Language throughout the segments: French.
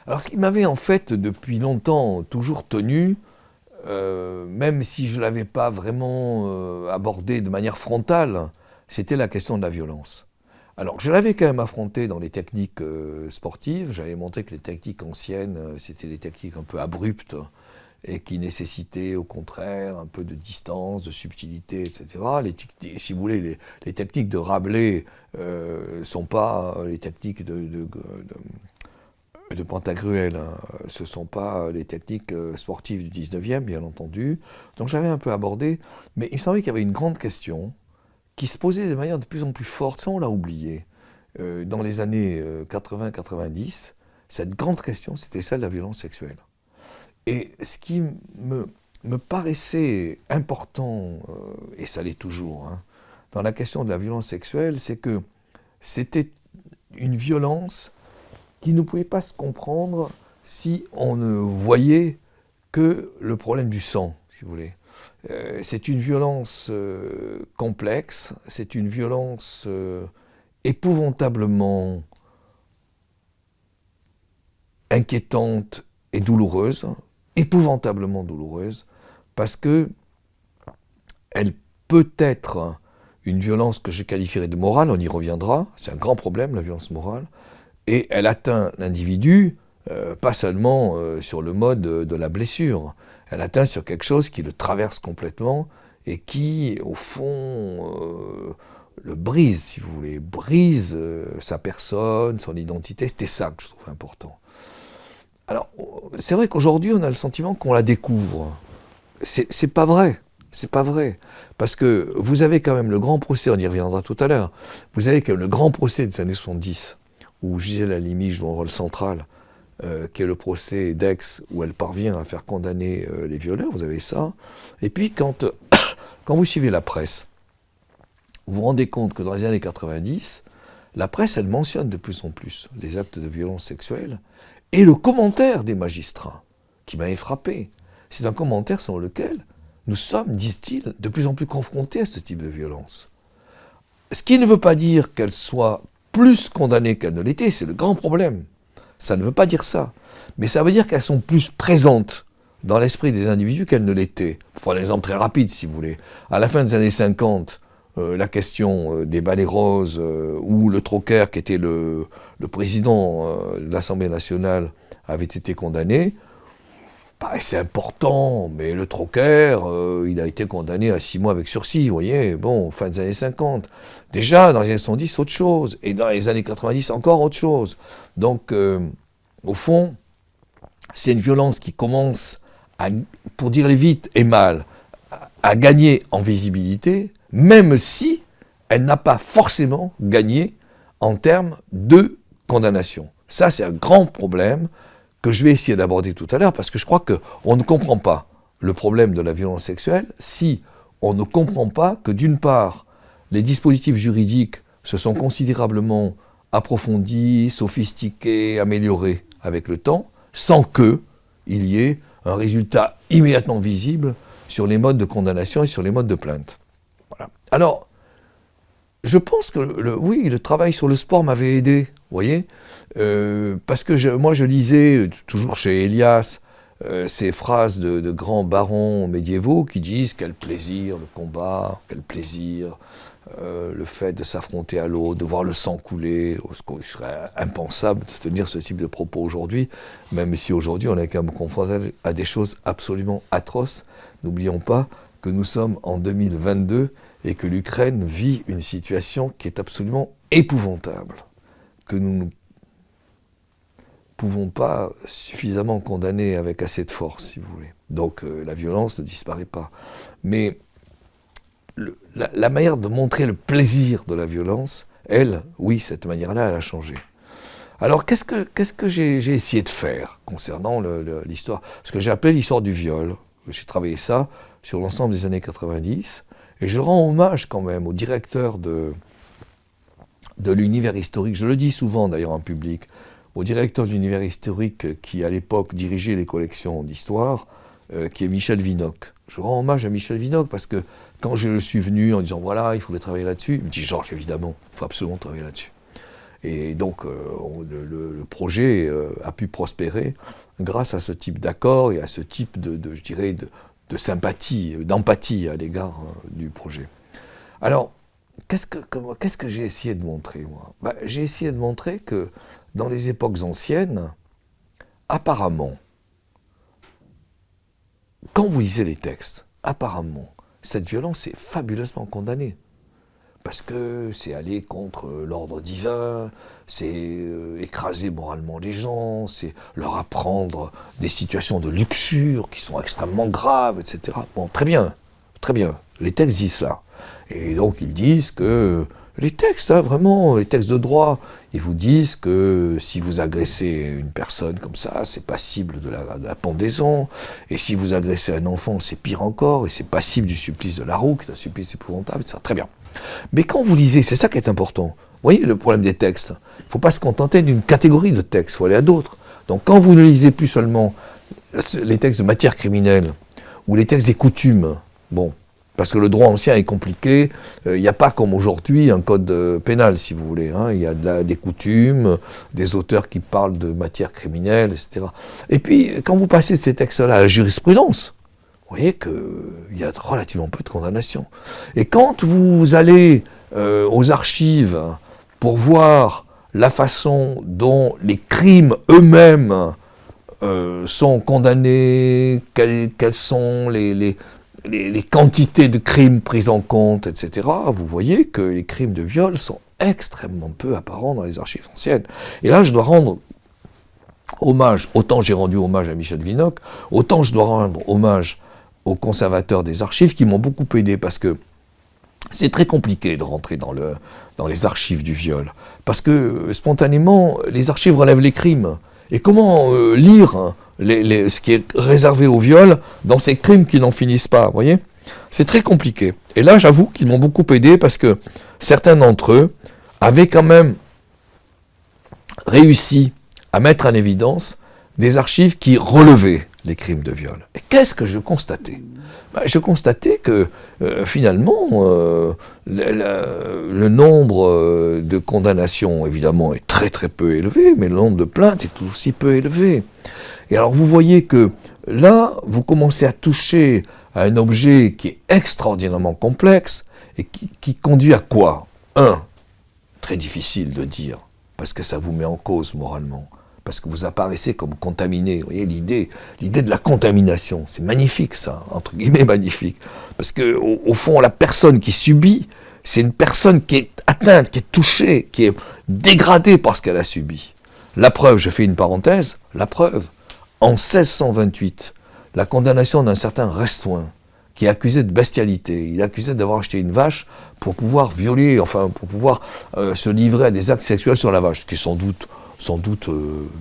Alors ce qui m'avait en fait depuis longtemps toujours tenu, même si je ne l'avais pas vraiment abordé de manière frontale, c'était la question de la violence. Alors je l'avais quand même affronté dans les techniques sportives, j'avais montré que les techniques anciennes, c'était des techniques un peu abruptes et qui nécessitaient au contraire un peu de distance, de subtilité, etc. Si vous voulez, les techniques de Rabelais ne sont pas les techniques de Pantagruel, hein. Ce ne sont pas les techniques sportives du 19e, bien entendu. Donc j'avais un peu abordé, mais il me semblait qu'il y avait une grande question qui se posait de manière de plus en plus forte, ça on l'a oublié, dans les années 80-90. Cette grande question, c'était celle de la violence sexuelle. Et ce qui me paraissait important, et ça l'est toujours, hein, dans la question de la violence sexuelle, c'est que c'était une violence qui ne pouvait pas se comprendre si on ne voyait que le problème du sang, si vous voulez. C'est une violence complexe, c'est une violence épouvantablement inquiétante et douloureuse, épouvantablement douloureuse, parce que elle peut être une violence que je qualifierais de morale, on y reviendra, c'est un grand problème la violence morale, et elle atteint l'individu pas seulement sur le mode de la blessure, elle atteint sur quelque chose qui le traverse complètement et qui, au fond, le brise, si vous voulez, brise sa personne, son identité. C'était ça que je trouve important. Alors, c'est vrai qu'aujourd'hui, on a le sentiment qu'on la découvre. C'est pas vrai. C'est pas vrai. Parce que vous avez quand même le grand procès, on y reviendra tout à l'heure, vous avez quand même le grand procès des années 70, où Gisèle Halimi joue un rôle central, qui est le procès d'Aix, où elle parvient à faire condamner les violeurs, vous avez ça. Et puis quand vous suivez la presse, vous vous rendez compte que dans les années 90, la presse, elle mentionne de plus en plus les actes de violence sexuelle, et le commentaire des magistrats, qui m'avait frappé, c'est un commentaire selon lequel nous sommes, disent-ils, de plus en plus confrontés à ce type de violence. Ce qui ne veut pas dire qu'elle soit plus condamnées qu'elles ne l'étaient, c'est le grand problème. Ça ne veut pas dire ça. Mais ça veut dire qu'elles sont plus présentes dans l'esprit des individus qu'elles ne l'étaient. Pour prendre un exemple très rapide, si vous voulez. À la fin des années 50, la question des balais roses, où le Trocker, qui était le président de l'Assemblée nationale, avait été condamné, paraissait important, mais le Trocker, il a été condamné à 6 mois avec sursis, vous voyez, bon, fin des années 50. Déjà, dans les années 70, autre chose, et dans les années 90, encore autre chose. Donc, au fond, c'est une violence qui commence, pour dire les vite et mal, à gagner en visibilité, même si elle n'a pas forcément gagné en termes de condamnation. Ça, c'est un grand problème que je vais essayer d'aborder tout à l'heure, parce que je crois qu'on ne comprend pas le problème de la violence sexuelle si on ne comprend pas que, d'une part, les dispositifs juridiques se sont considérablement approfondis, sophistiqués, améliorés avec le temps, sans qu'il y ait un résultat immédiatement visible sur les modes de condamnation et sur les modes de plainte. Voilà. Alors, je pense que, oui, le travail sur le sport m'avait aidé, vous voyez, parce que moi je lisais, toujours chez Elias, ces phrases de grands barons médiévaux qui disent quel plaisir le combat, quel plaisir le fait de s'affronter à l'autre, de voir le sang couler. Il serait impensable de tenir ce type de propos aujourd'hui, même si aujourd'hui on est quand même confronté à des choses absolument atroces. N'oublions pas que nous sommes en 2022 et que l'Ukraine vit une situation qui est absolument épouvantable, que nous ne pouvons pas suffisamment condamner avec assez de force, si vous voulez. Donc la violence ne disparaît pas. Mais la manière de montrer le plaisir de la violence, elle, oui, cette manière-là, elle a changé. Alors qu'est-ce que j'ai essayé de faire concernant l'histoire, ce que j'ai appelé l'histoire du viol. J'ai travaillé ça sur l'ensemble des années 90, et je rends hommage quand même au directeur de l'univers historique, je le dis souvent d'ailleurs en public, au directeur de l'univers historique qui à l'époque dirigeait les collections d'histoire, qui est Michel Vinocq. Je rends hommage à Michel Vinocq parce que quand je suis venu en disant voilà, il faudrait travailler là-dessus, il me dit Georges, évidemment, il faut absolument travailler là-dessus. Et donc le projet a pu prospérer grâce à ce type d'accord et à ce type je dirais, de sympathie, d'empathie à l'égard du projet. Alors, qu'est-ce que j'ai essayé de montrer, moi ? J'ai essayé de montrer que dans les époques anciennes, apparemment, quand vous lisez les textes, apparemment, cette violence est fabuleusement condamnée. Parce que c'est aller contre l'ordre divin, c'est écraser moralement les gens, c'est leur apprendre des situations de luxure qui sont extrêmement graves, etc. Bon, très bien, les textes disent ça. Et donc ils disent que les textes, vraiment, les textes de droit, ils vous disent que si vous agressez une personne comme ça, c'est passible de la pendaison, et si vous agressez un enfant, c'est pire encore, et c'est passible du supplice de la roue, qui est un supplice épouvantable, etc. Très bien. Mais quand vous lisez, c'est ça qui est important. Vous voyez le problème des textes. Il ne faut pas se contenter d'une catégorie de textes, il faut aller à d'autres. Donc quand vous ne lisez plus seulement les textes de matière criminelle, ou les textes des coutumes, bon, parce que le droit ancien est compliqué, il n'y a pas comme aujourd'hui un code pénal, si vous voulez. Il y a des coutumes, des auteurs qui parlent de matière criminelle, etc. Et puis, quand vous passez de ces textes-là à la jurisprudence, vous voyez qu'il y a relativement peu de condamnations. Et quand vous allez aux archives pour voir la façon dont les crimes eux-mêmes sont condamnés, quelles sont les quantités de crimes prises en compte, etc., vous voyez que les crimes de viol sont extrêmement peu apparents dans les archives anciennes. Et là, je dois rendre hommage, autant j'ai rendu hommage à Michel Vinocq, autant je dois rendre hommage aux conservateurs des archives qui m'ont beaucoup aidé, parce que c'est très compliqué de rentrer dans les archives du viol, parce que spontanément, les archives relèvent les crimes. Et comment lire ce qui est réservé au viol dans ces crimes qui n'en finissent pas, vous voyez ? C'est très compliqué. Et là, j'avoue qu'ils m'ont beaucoup aidé, parce que certains d'entre eux avaient quand même réussi à mettre en évidence des archives qui relevaient les crimes de viol. Et qu'est-ce que je constatais ? Je constatais que finalement, le nombre de condamnations, évidemment, est très très peu élevé, mais le nombre de plaintes est aussi peu élevé. Et alors vous voyez que là, vous commencez à toucher à un objet qui est extraordinairement complexe et qui conduit à quoi ? Très difficile de dire, parce que ça vous met en cause moralement. Parce que vous apparaissez comme contaminé. Vous voyez, l'idée de la contamination, c'est magnifique ça, entre guillemets magnifique. Parce que au fond, la personne qui subit, c'est une personne qui est atteinte, qui est touchée, qui est dégradée par ce qu'elle a subi. La preuve, je fais une parenthèse, la preuve, en 1628, la condamnation d'un certain Restoin, qui est accusé de bestialité, il est accusé d'avoir acheté une vache pour pouvoir violer, enfin pour pouvoir se livrer à des actes sexuels sur la vache, qui est sans doute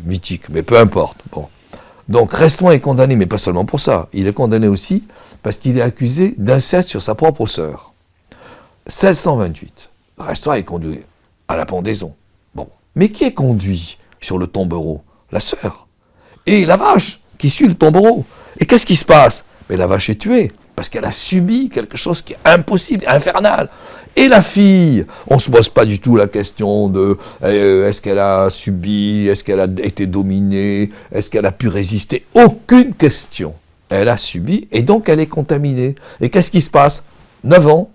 mythique, mais peu importe. Bon. Donc Restoin est condamné, mais pas seulement pour ça. Il est condamné aussi parce qu'il est accusé d'inceste sur sa propre sœur. 1628. Restoin est conduit à la pendaison. Bon. Mais qui est conduit sur le tombereau ? La sœur. Et la vache qui suit le tombereau. Et qu'est-ce qui se passe ? Mais la vache est tuée parce qu'elle a subi quelque chose qui est impossible, infernal. Et la fille, on ne se pose pas du tout la question de est-ce qu'elle a subi, est-ce qu'elle a été dominée, est-ce qu'elle a pu résister. Aucune question. Elle a subi et donc elle est contaminée. Et qu'est-ce qui se passe ? 9 ans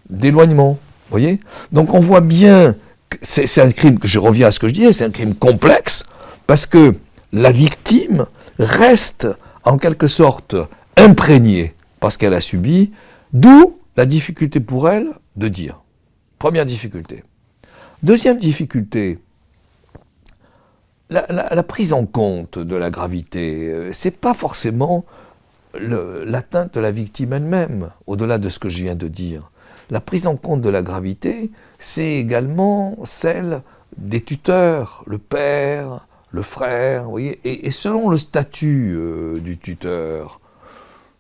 d'éloignement. Vous voyez ? Donc on voit bien que c'est un crime, je reviens à ce que je disais, c'est un crime complexe parce que la victime reste en quelque sorte imprégnée par ce qu'elle a subi. D'où la difficulté pour elle de dire. Première difficulté. Deuxième difficulté, la prise en compte de la gravité, c'est pas forcément l'atteinte de la victime elle-même, au-delà de ce que je viens de dire. La prise en compte de la gravité, c'est également celle des tuteurs, le père, le frère, vous voyez, et selon le statut du tuteur,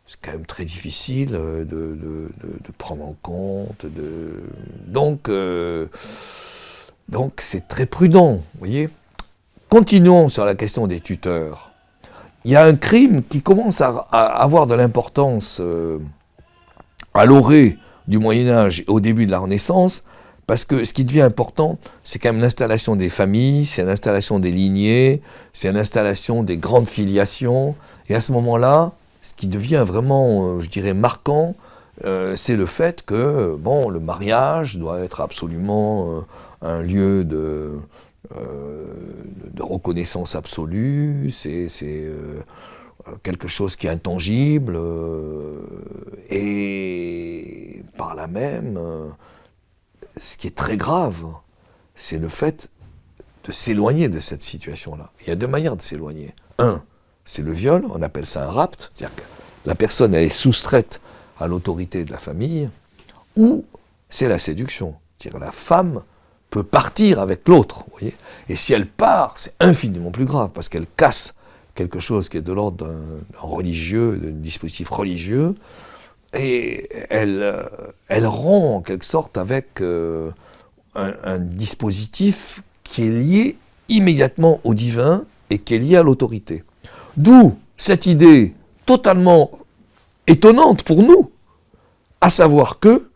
c'est quand même très difficile de prendre en compte. Donc c'est très prudent, vous voyez. Continuons sur la question des tuteurs. Il y a un crime qui commence à avoir de l'importance à l'orée du Moyen-Âge et au début de la Renaissance, parce que ce qui devient important, c'est quand même l'installation des familles, c'est l'installation des lignées, c'est l'installation des grandes filiations, et à ce moment-là, ce qui devient vraiment, je dirais, marquant, c'est le fait que, bon, le mariage doit être absolument un lieu de reconnaissance absolue, c'est quelque chose qui est intangible, et par là même, ce qui est très grave, c'est le fait de s'éloigner de cette situation-là. Il y a deux manières de s'éloigner. Un, c'est le viol, on appelle ça un rapt, c'est-à-dire que la personne elle est soustraite à l'autorité de la famille, ou c'est la séduction, c'est-à-dire que la femme peut partir avec l'autre, vous voyez. Et si elle part, c'est infiniment plus grave, parce qu'elle casse quelque chose qui est de l'ordre d'un religieux, d'un dispositif religieux, et elle rompt en quelque sorte avec un dispositif qui est lié immédiatement au divin et qui est lié à l'autorité. D'où cette idée totalement étonnante pour nous, à savoir que,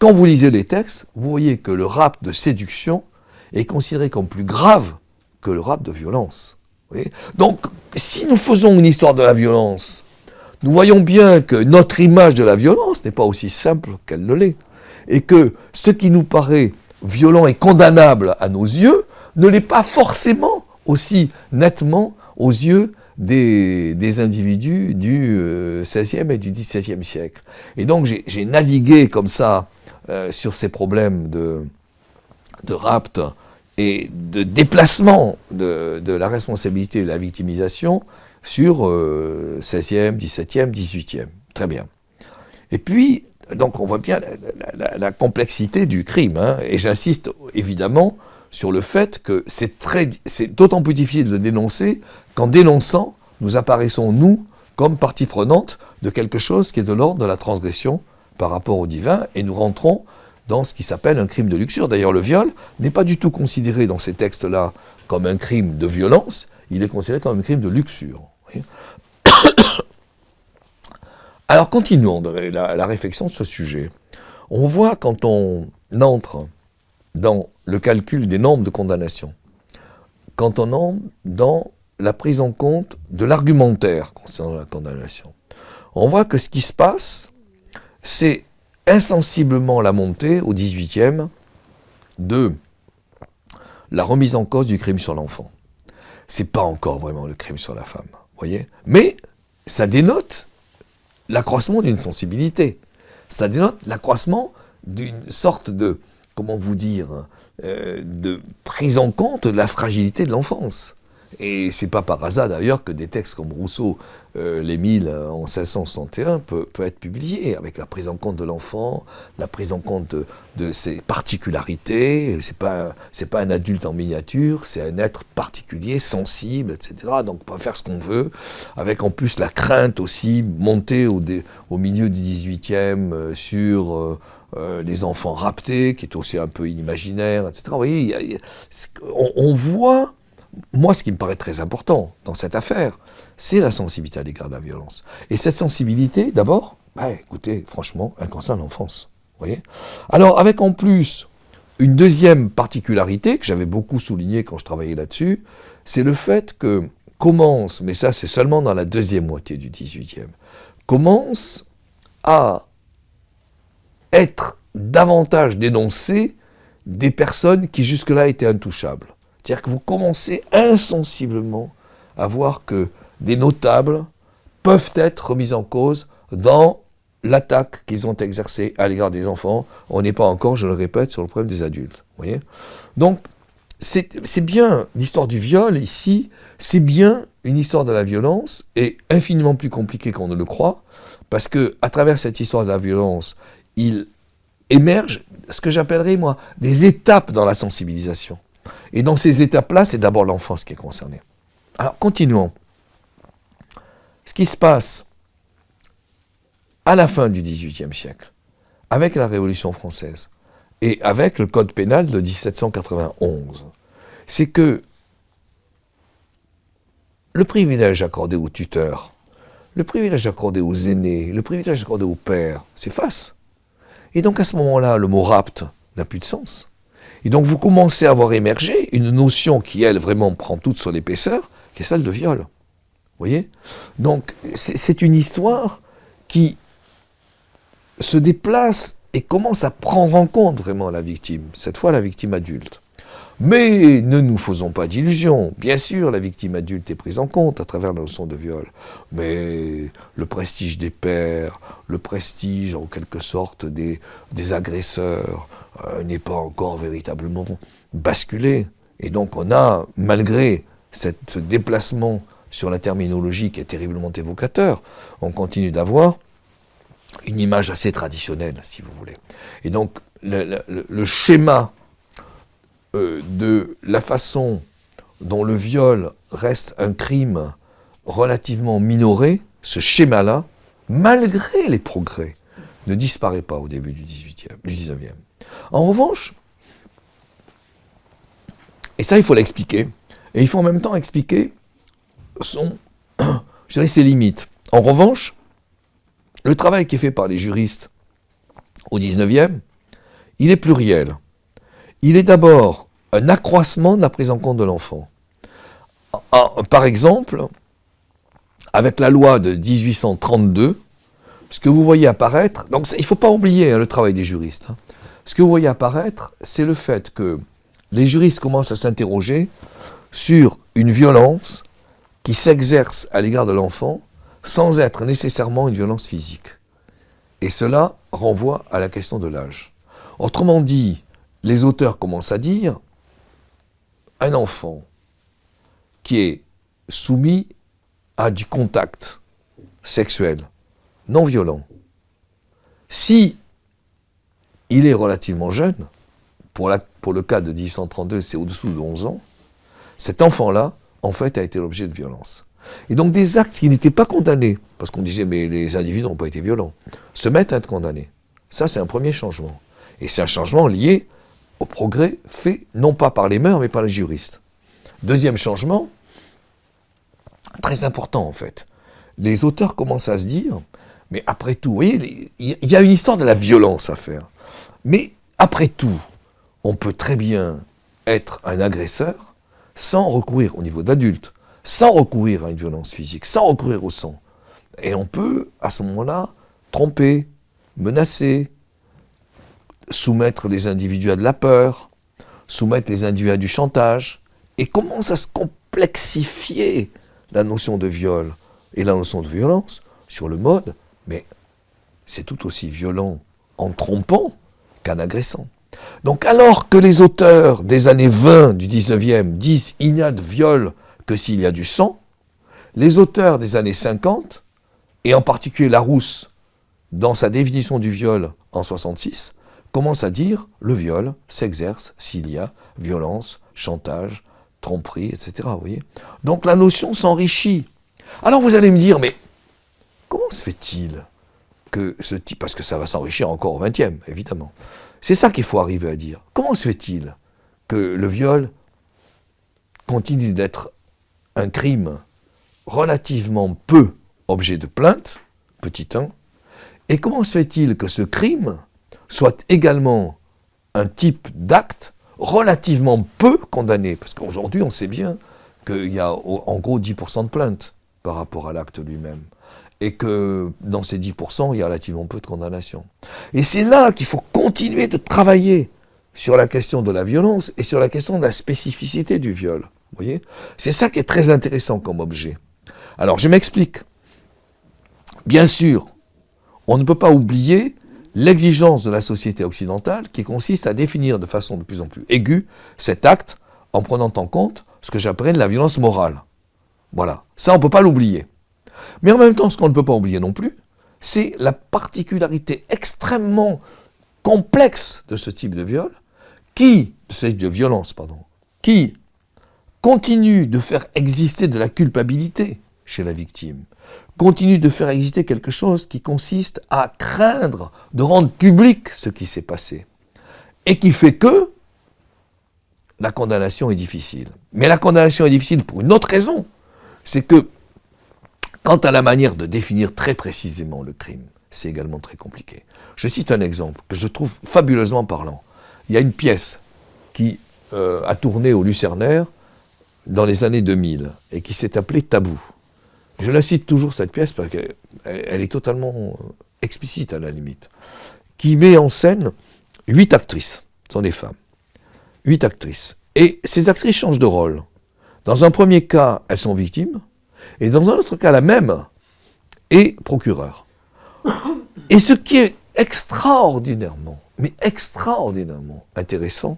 quand vous lisez les textes, vous voyez que le rapt de séduction est considéré comme plus grave que le rapt de violence. Vous voyez ? Donc, si nous faisons une histoire de la violence, nous voyons bien que notre image de la violence n'est pas aussi simple qu'elle ne l'est. Et que ce qui nous paraît violent et condamnable à nos yeux ne l'est pas forcément aussi nettement aux yeux des individus du XVIe et du XVIIe siècle. Et donc j'ai navigué comme ça sur ces problèmes de rapt et de déplacement de la responsabilité et de la victimisation sur XVIe, XVIIe, XVIIIe. Très bien. Et puis, donc on voit bien la complexité du crime, hein, et j'insiste évidemment sur le fait que c'est d'autant plus difficile de le dénoncer qu'en dénonçant, nous apparaissons, nous, comme partie prenante de quelque chose qui est de l'ordre de la transgression par rapport au divin, et nous rentrons dans ce qui s'appelle un crime de luxure. D'ailleurs, le viol n'est pas du tout considéré dans ces textes-là comme un crime de violence, il est considéré comme un crime de luxure. Vous voyez. Alors, continuons la réflexion sur ce sujet. On voit quand on entre dans le calcul des normes de condamnation, quand on entre dans la prise en compte de l'argumentaire concernant la condamnation, on voit que ce qui se passe, c'est insensiblement la montée au XVIIIe de la remise en cause du crime sur l'enfant. C'est pas encore vraiment le crime sur la femme, voyez, mais ça dénote l'accroissement d'une sensibilité. Ça dénote l'accroissement d'une sorte de, comment vous dire, de prise en compte de la fragilité de l'enfance. Et c'est pas par hasard d'ailleurs que des textes comme Rousseau, l'Émile en 1661 peut être publié, avec la prise en compte de l'enfant, la prise en compte de ses particularités. C'est pas un adulte en miniature, c'est un être particulier, sensible, etc. Donc on peut faire ce qu'on veut, avec en plus la crainte aussi montée au milieu du XVIIIe sur les enfants raptés, qui est aussi un peu inimaginaire, etc. Vous voyez, on voit. Moi, ce qui me paraît très important dans cette affaire, c'est la sensibilité à l'égard de la violence. Et cette sensibilité, d'abord, écoutez, franchement, elle concerne l'enfance. Vous voyez ? Alors, avec en plus une deuxième particularité que j'avais beaucoup soulignée quand je travaillais là-dessus, c'est le fait que commence, mais ça c'est seulement dans la deuxième moitié du XVIIIe, commence à être davantage dénoncées des personnes qui jusque-là étaient intouchables. C'est-à-dire que vous commencez insensiblement à voir que des notables peuvent être remis en cause dans l'attaque qu'ils ont exercée à l'égard des enfants. On n'est pas encore, je le répète, sur le problème des adultes. Vous voyez ? Donc, c'est bien l'histoire du viol ici, c'est bien une histoire de la violence, et infiniment plus compliquée qu'on ne le croit, parce qu'à travers cette histoire de la violence, il émerge ce que j'appellerais, moi, des étapes dans la sensibilisation. Et dans ces étapes-là, c'est d'abord l'enfance qui est concernée. Alors, continuons. Ce qui se passe à la fin du XVIIIe siècle, avec la Révolution française et avec le Code pénal de 1791, c'est que le privilège accordé aux tuteurs, le privilège accordé aux aînés, le privilège accordé aux pères, s'efface. Et donc à ce moment-là, le mot rapt n'a plus de sens. Et donc vous commencez à voir émerger une notion qui, elle, vraiment prend toute son épaisseur, qui est celle de viol. Vous voyez ? Donc c'est une histoire qui se déplace et commence à prendre en compte vraiment la victime, cette fois la victime adulte. Mais ne nous faisons pas d'illusions. Bien sûr, la victime adulte est prise en compte à travers la notion de viol. Mais le prestige des pères, le prestige en quelque sorte des agresseurs n'est pas encore véritablement basculé. Et donc on a, malgré ce déplacement sur la terminologie qui est terriblement évocateur, on continue d'avoir une image assez traditionnelle, si vous voulez. Et donc le schéma de la façon dont le viol reste un crime relativement minoré, ce schéma-là, malgré les progrès, ne disparaît pas au début du 19e. En revanche, et ça il faut l'expliquer, et il faut en même temps expliquer ses limites. En revanche, le travail qui est fait par les juristes au 19e, il est pluriel. Il est d'abord un accroissement de la prise en compte de l'enfant. Par exemple, avec la loi de 1832, ce que vous voyez apparaître, donc il ne faut pas oublier le travail des juristes, ce que vous voyez apparaître, c'est le fait que les juristes commencent à s'interroger sur une violence qui s'exerce à l'égard de l'enfant sans être nécessairement une violence physique. Et cela renvoie à la question de l'âge. Autrement dit, les auteurs commencent à dire un enfant qui est soumis à du contact sexuel non violent, si il est relativement jeune, pour le cas de 1832, c'est au-dessous de 11 ans, cet enfant-là, en fait, a été l'objet de violence. Et donc des actes qui n'étaient pas condamnés, parce qu'on disait mais les individus n'ont pas été violents, se mettent à être condamnés. Ça, c'est un premier changement. Et c'est un changement lié au progrès fait, non pas par les mœurs, mais par les juristes. Deuxième changement, très important en fait. Les auteurs commencent à se dire, mais après tout, vous voyez, il y a une histoire de la violence à faire. Mais après tout, on peut très bien être un agresseur sans recourir au niveau d'adulte, sans recourir à une violence physique, sans recourir au sang. Et on peut, à ce moment-là, tromper, menacer, soumettre les individus à de la peur, soumettre les individus à du chantage, et commence à se complexifier la notion de viol et la notion de violence sur le mode, mais c'est tout aussi violent en trompant qu'en agressant. Donc alors que les auteurs des années 20 du 19e disent « il n'y a de viol que s'il y a du sang », les auteurs des années 50, et en particulier Larousse, dans sa définition du viol en 66, commence à dire le viol s'exerce s'il y a violence, chantage, tromperie, etc. Vous voyez ? Donc la notion s'enrichit. Alors vous allez me dire, mais comment se fait-il que ce type, parce que ça va s'enrichir encore au XXe, évidemment. C'est ça qu'il faut arriver à dire. Comment se fait-il que le viol continue d'être un crime relativement peu objet de plainte, petit 1, et comment se fait-il que ce crime soit également un type d'acte relativement peu condamné? Parce qu'aujourd'hui, on sait bien qu'il y a en gros 10% de plaintes par rapport à l'acte lui-même. Et que dans ces 10%, il y a relativement peu de condamnations. Et c'est là qu'il faut continuer de travailler sur la question de la violence et sur la question de la spécificité du viol. Vous voyez ? C'est ça qui est très intéressant comme objet. Alors, je m'explique. Bien sûr, on ne peut pas oublier l'exigence de la société occidentale qui consiste à définir de façon de plus en plus aiguë cet acte en prenant en compte ce que j'appelle la violence morale. Voilà, ça on ne peut pas l'oublier. Mais en même temps, ce qu'on ne peut pas oublier non plus, c'est la particularité extrêmement complexe de ce type de viol, de ce type de violence, qui qui continue de faire exister de la culpabilité chez la victime, continue de faire exister quelque chose qui consiste à craindre de rendre public ce qui s'est passé, et qui fait que la condamnation est difficile. Mais la condamnation est difficile pour une autre raison, c'est que quant à la manière de définir très précisément le crime, c'est également très compliqué. Je cite un exemple que je trouve fabuleusement parlant. Il y a une pièce qui a tourné au Lucernaire dans les années 2000 et qui s'est appelée Tabou. Je la cite toujours, cette pièce, parce qu'elle est totalement explicite à la limite, qui met en scène 8 actrices, ce sont des femmes, 8 actrices. Et ces actrices changent de rôle. Dans un premier cas, elles sont victimes, et dans un autre cas, la même est procureur. Et ce qui est extraordinairement, mais extraordinairement intéressant,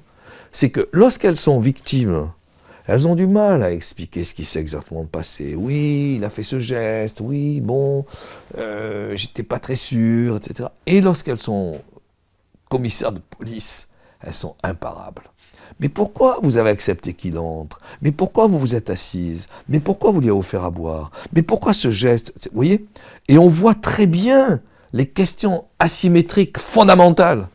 c'est que lorsqu'elles sont victimes, elles ont du mal à expliquer ce qui s'est exactement passé. Oui, il a fait ce geste, oui, bon, j'étais pas très sûr, etc. Et lorsqu'elles sont commissaires de police, elles sont imparables. Mais pourquoi vous avez accepté qu'il entre? Mais pourquoi vous vous êtes assise? Mais pourquoi vous lui avez offert à boire? Mais pourquoi ce geste? Vous voyez? Et on voit très bien les questions asymétriques fondamentales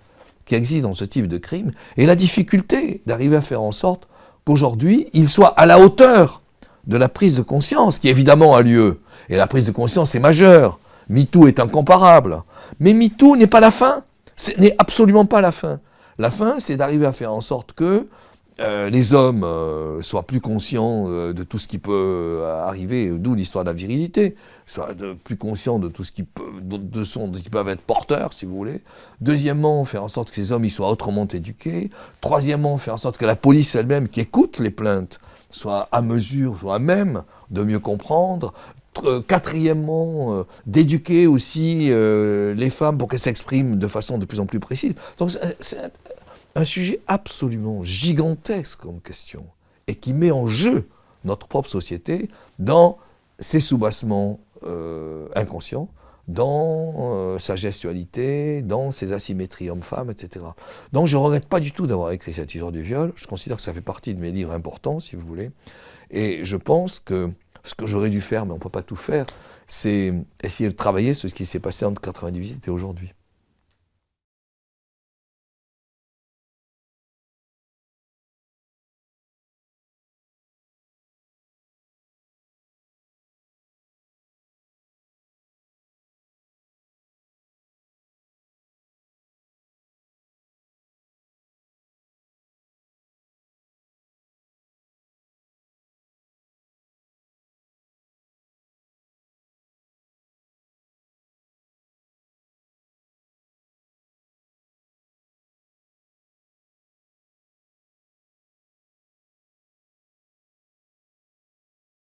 qui existent dans ce type de crime et la difficulté d'arriver à faire en sorte qu'aujourd'hui, il soit à la hauteur de la prise de conscience qui évidemment a lieu. Et la prise de conscience est majeure. MeToo est incomparable. Mais MeToo n'est pas la fin. Ce n'est absolument pas la fin. La fin, c'est d'arriver à faire en sorte que les hommes soient plus conscients de tout ce qui peut arriver, d'où l'histoire de la virilité, soient plus conscients de tout ce qui peut, de ce qui peuvent être porteurs, si vous voulez. Deuxièmement, faire en sorte que ces hommes ils soient autrement éduqués. Troisièmement, faire en sorte que la police elle-même, qui écoute les plaintes, soit à mesure, soit à même de mieux comprendre. Quatrièmement, d'éduquer aussi les femmes pour qu'elles s'expriment de façon de plus en plus précise. Donc c'est un sujet absolument gigantesque comme question et qui met en jeu notre propre société dans ses soubassements inconscients, dans sa gestualité, dans ses asymétries hommes-femmes, etc. Donc je ne regrette pas du tout d'avoir écrit cette histoire du viol. Je considère que ça fait partie de mes livres importants, si vous voulez. Et je pense que ce que j'aurais dû faire, mais on ne peut pas tout faire, c'est essayer de travailler sur ce qui s'est passé entre 1998 et aujourd'hui.